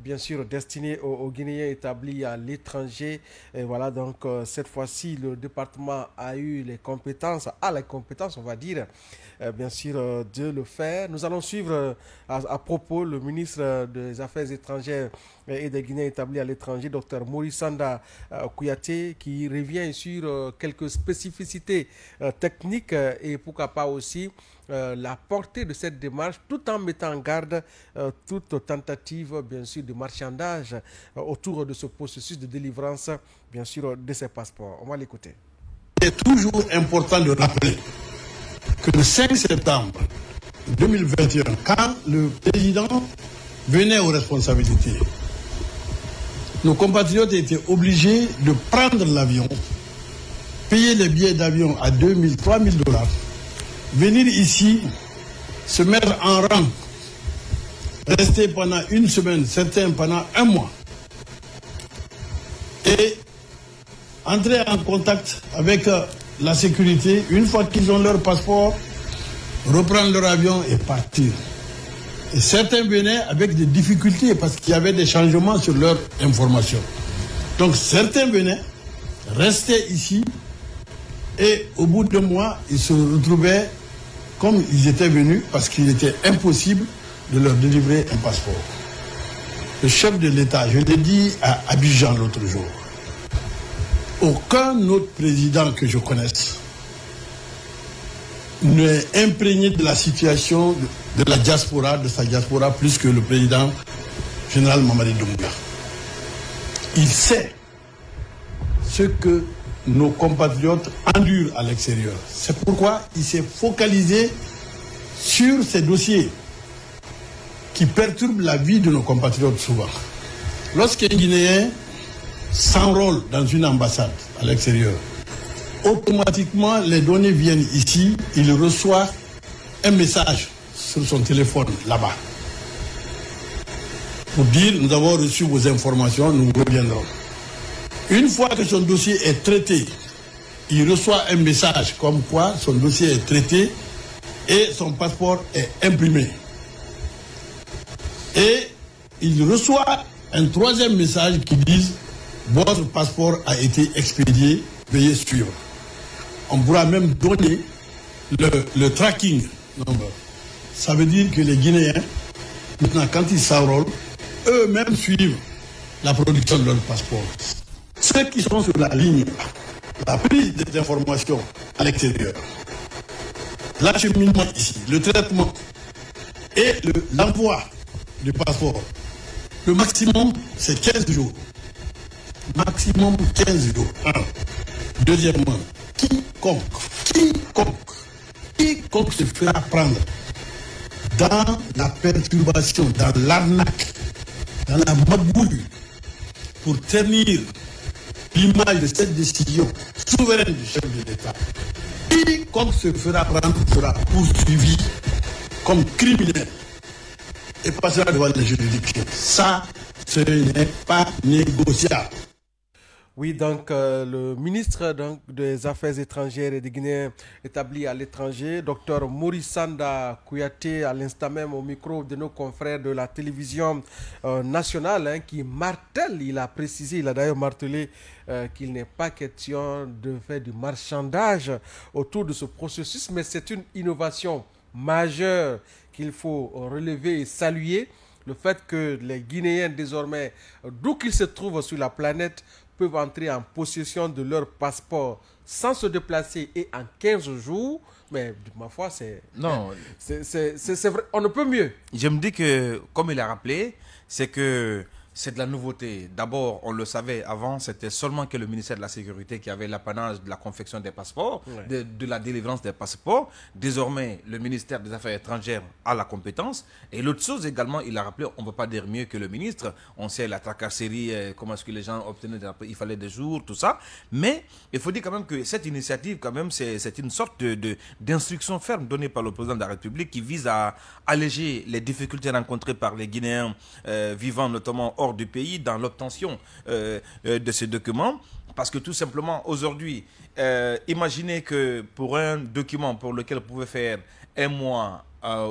bien sûr destiné aux Guinéens établis à l'étranger. Et voilà, donc cette fois-ci, le département a eu les compétences, on va dire, bien sûr, de le faire. Nous allons suivre à propos le ministre des Affaires étrangères et des Guinéens établis à l'étranger, Dr Maurice Sanda Kouyaté, qui revient sur quelques spécificités techniques et pourquoi pas aussi la portée de cette démarche, tout en mettant en garde toute tentative, bien sûr, de marchandage autour de ce processus de délivrance, bien sûr, de ces passeports. On va l'écouter. Il est toujours important de rappeler que le 5 septembre 2021, quand le président venait aux responsabilités, nos compatriotes étaient obligés de prendre l'avion, payer les billets d'avion à 2000, 3000 dollars, venir ici, se mettre en rang, rester pendant une semaine, certains pendant un mois, et entrer en contact avec la sécurité. Une fois qu'ils ont leur passeport, reprendre leur avion et partir. Et certains venaient avec des difficultés parce qu'il y avait des changements sur leur information. Donc certains venaient, restaient ici, et au bout de mois, ils se retrouvaient comme ils étaient venus parce qu'il était impossible de leur délivrer un passeport. Le chef de l'État, je l'ai dit à Abidjan l'autre jour, aucun autre président que je connaisse n'est imprégné de la situation de la diaspora, de sa diaspora, plus que le président général Mamadi Doumbouya. Il sait ce que nos compatriotes endurent à l'extérieur. C'est pourquoi il s'est focalisé sur ces dossiers qui perturbent la vie de nos compatriotes souvent. Lorsqu'un Guinéen s'enrôle dans une ambassade à l'extérieur, automatiquement les données viennent ici, il reçoit un message sur son téléphone là-bas pour dire nous avons reçu vos informations, nous reviendrons. Une fois que son dossier est traité, il reçoit un message comme quoi son dossier est traité et son passeport est imprimé. Et il reçoit un troisième message qui dit votre passeport a été expédié, veuillez suivre. On pourra même donner le tracking number. Ça veut dire que les Guinéens, maintenant quand ils s'enrôlent, eux-mêmes suivent la production de leur passeport. Ceux qui sont sur la ligne, la prise des informations à l'extérieur, l'acheminement ici, le traitement et l'envoi du passeport, le maximum c'est 15 jours. Maximum 15 jours. Un. Deuxièmement, quiconque se fera prendre dans la perturbation, dans l'arnaque, dans la magouille, pour ternir l'image de cette décision souveraine du chef de l'État, quiconque se fera prendre sera poursuivi comme criminel et passera devant les juridictions. Ça, ce n'est pas négociable. Oui, donc le ministre des Affaires étrangères et des Guinéens établis à l'étranger, Dr Maurice Sanda Kouyaté, à l'instant même au micro de nos confrères de la télévision nationale, hein, qui martèle, il a précisé, il a d'ailleurs martelé qu'il n'est pas question de faire du marchandage autour de ce processus, mais c'est une innovation majeure qu'il faut relever et saluer. Le fait que les Guinéens désormais, d'où qu'ils se trouvent sur la planète, peuvent entrer en possession de leur passeport sans se déplacer et en 15 jours, mais ma foi, c'est vrai, on ne peut mieux. Je me dis que, comme il a rappelé, c'est que c'est de la nouveauté. D'abord, on le savait avant, c'était seulement que le ministère de la Sécurité qui avait l'apanage de la confection des passeports, de la délivrance des passeports. Désormais, le ministère des Affaires étrangères a la compétence. Et l'autre chose également, il a rappelé, on ne peut pas dire mieux que le ministre. On sait la tracasserie, comment est-ce que les gens obtenaient, il fallait des jours, tout ça. Mais il faut dire quand même que cette initiative, quand même, c'est une sorte d'instruction ferme donnée par le président de la République qui vise à alléger les difficultés rencontrées par les Guinéens vivant notamment hors du pays dans l'obtention de ces documents. Parce que tout simplement, aujourd'hui, imaginez que pour un document pour lequel vous pouvez faire un mois,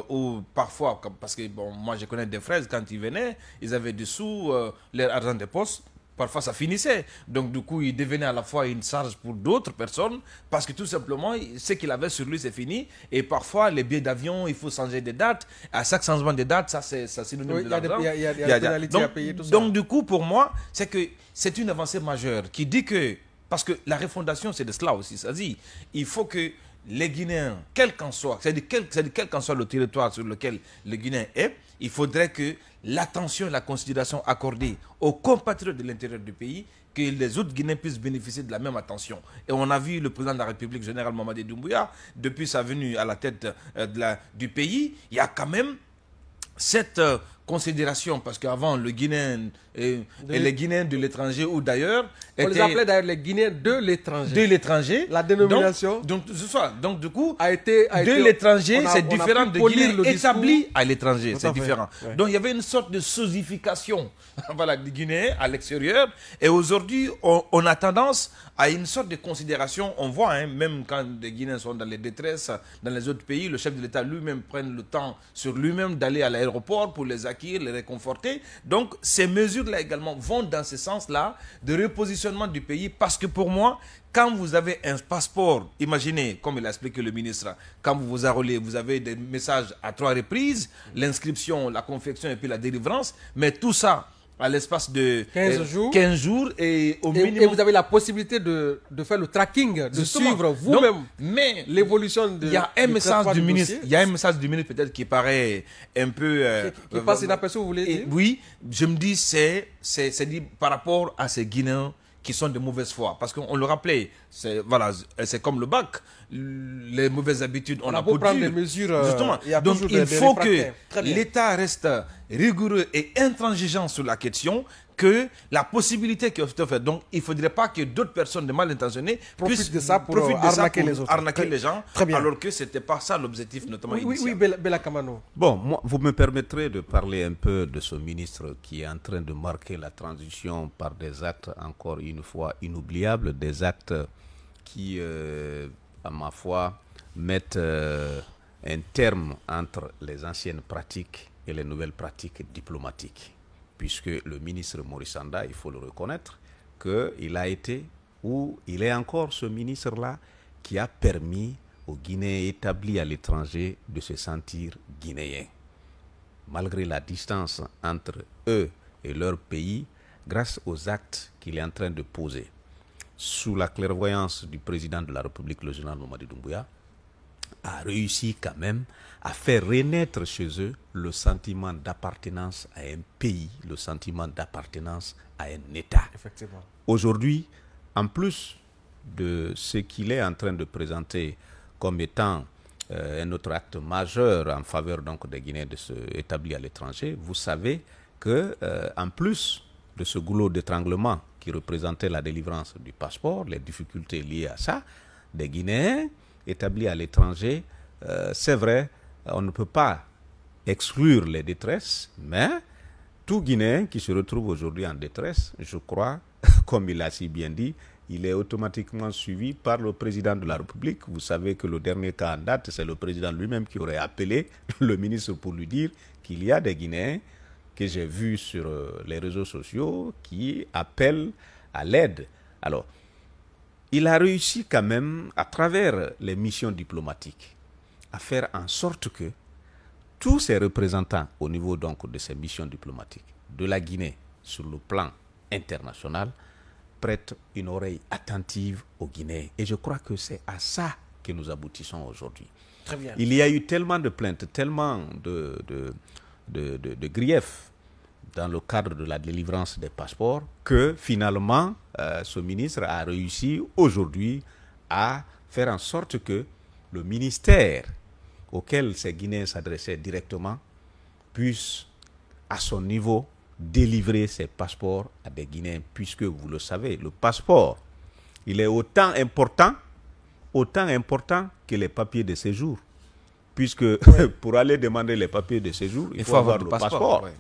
ou parfois, parce que bon, moi je connais des frères, quand ils venaient, ils avaient des sous, leur argent de poste. Parfois, ça finissait. Donc, du coup, il devenait à la fois une charge pour d'autres personnes parce que tout simplement, ce qu'il avait sur lui, c'est fini. Et parfois, les billets d'avion, il faut changer de date. À chaque changement de date, ça, c'est synonyme de l'argent. Il y a des pénalités à payer, tout ça. Donc, du coup, pour moi, c'est une avancée majeure qui dit que, parce que la refondation, c'est de cela aussi. C'est-à-dire, il faut que les Guinéens, quel qu'en soit, c'est-à-dire quel qu'en soit le territoire sur lequel le Guinéen est, il faudrait que l'attention et la considération accordée aux compatriotes de l'intérieur du pays, que les autres Guinéens puissent bénéficier de la même attention. Et on a vu le président de la République, général Mamadi Doumbouya, depuis sa venue à la tête du pays, il y a quand même cette considération, parce qu'avant, le Guinéen et les Guinéens de l'étranger ou d'ailleurs... On les appelait d'ailleurs les Guinéens de l'étranger. De l'étranger. La dénomination... Donc, du coup, a été de l'étranger, c'est différent de Guinéens établis à l'étranger. C'est différent. Ouais. Donc, il y avait une sorte de sosification voilà, des Guinéens à l'extérieur. Et aujourd'hui, on a tendance à une sorte de considération. On voit, hein, même quand des Guinéens sont dans les détresses, dans les autres pays, le chef de l'État lui-même prend le temps sur lui-même d'aller à l'aéroport pour les accueillir, les réconforter. Donc, ces mesures-là également vont dans ce sens-là de repositionnement du pays, parce que pour moi, quand vous avez un passeport, imaginez, comme il a expliqué le ministre, quand vous vous enrôlez, vous avez des messages à 3 reprises, l'inscription, la confection et puis la délivrance, mais tout ça à l'espace de 15 jours et au minimum. Et vous avez la possibilité de faire le tracking, de suivre vous-même l'évolution de. Il y a un message du ministre, il y a un message du ministre peut-être qui paraît un peu. Qui passe inaperçu, vous voulez dire? Oui, je me dis, c'est dit par rapport à ces Guinéens qui sont de mauvaise foi. Parce qu'on le rappelait, c'est comme le bac. Les mauvaises habitudes, on a beau prendre des mesures. Justement. Donc il faut que l'État reste rigoureux et intransigeant sur la question, que la possibilité qui est faite. Donc il ne faudrait pas que d'autres personnes de mal intentionnées profitent de ça pour arnaquer les gens. Alors que ce n'était pas ça l'objectif, notamment initial. Oui, Bella Kamano. Bon, moi, vous me permettrez de parler un peu de ce ministre qui est en train de marquer la transition par des actes, encore une fois, inoubliables, des actes qui, à ma foi, mettent un terme entre les anciennes pratiques et les nouvelles pratiques diplomatiques. Puisque le ministre Maurice Sanda, il faut le reconnaître, qu'il a été, ou il est encore ce ministre-là, qui a permis aux Guinéens établis à l'étranger de se sentir guinéens. Malgré la distance entre eux et leur pays, grâce aux actes qu'il est en train de poser. Sous la clairvoyance du président de la République, le général Mamadi Doumbouya, a réussi quand même à faire renaître chez eux le sentiment d'appartenance à un pays, le sentiment d'appartenance à un État. Effectivement. Aujourd'hui, en plus de ce qu'il est en train de présenter comme étant un autre acte majeur en faveur donc des Guinéens de se établir à l'étranger, vous savez que en plus de ce goulot d'étranglement qui représentait la délivrance du passeport, les difficultés liées à ça, des Guinéens établis à l'étranger, c'est vrai, on ne peut pas exclure les détresses, mais tout Guinéen qui se retrouve aujourd'hui en détresse, je crois, comme il a si bien dit, il est automatiquement suivi par le président de la République. Vous savez que le dernier cas en date, c'est le président lui-même qui aurait appelé le ministre pour lui dire qu'il y a des Guinéens que j'ai vus sur les réseaux sociaux qui appellent à l'aide. Alors, il a réussi quand même, à travers les missions diplomatiques, à faire en sorte que tous ces représentants au niveau donc de ces missions diplomatiques de la Guinée sur le plan international prêtent une oreille attentive aux Guinéens. Et je crois que c'est à ça que nous aboutissons aujourd'hui. Très bien. Il y a eu tellement de plaintes, tellement de griefs dans le cadre de la délivrance des passeports que finalement ce ministre a réussi aujourd'hui à faire en sorte que le ministère auquel ces Guinéens s'adressaient directement puisse à son niveau délivrer ces passeports à des Guinéens, puisque vous le savez, le passeport, il est autant important que les papiers de séjour. Puisque pour aller demander les papiers de séjour, il faut avoir le passeport. Ouais.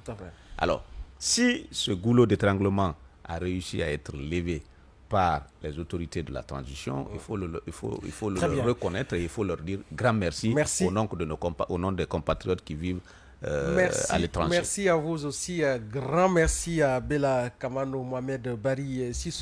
Alors, si ce goulot d'étranglement a réussi à être levé par les autorités de la transition, il faut le reconnaître et il faut leur dire grand merci. Au nom des compatriotes qui vivent à l'étranger. Merci à vous aussi. Grand merci à Bella Kamano, Mohamed Bari Sissoko.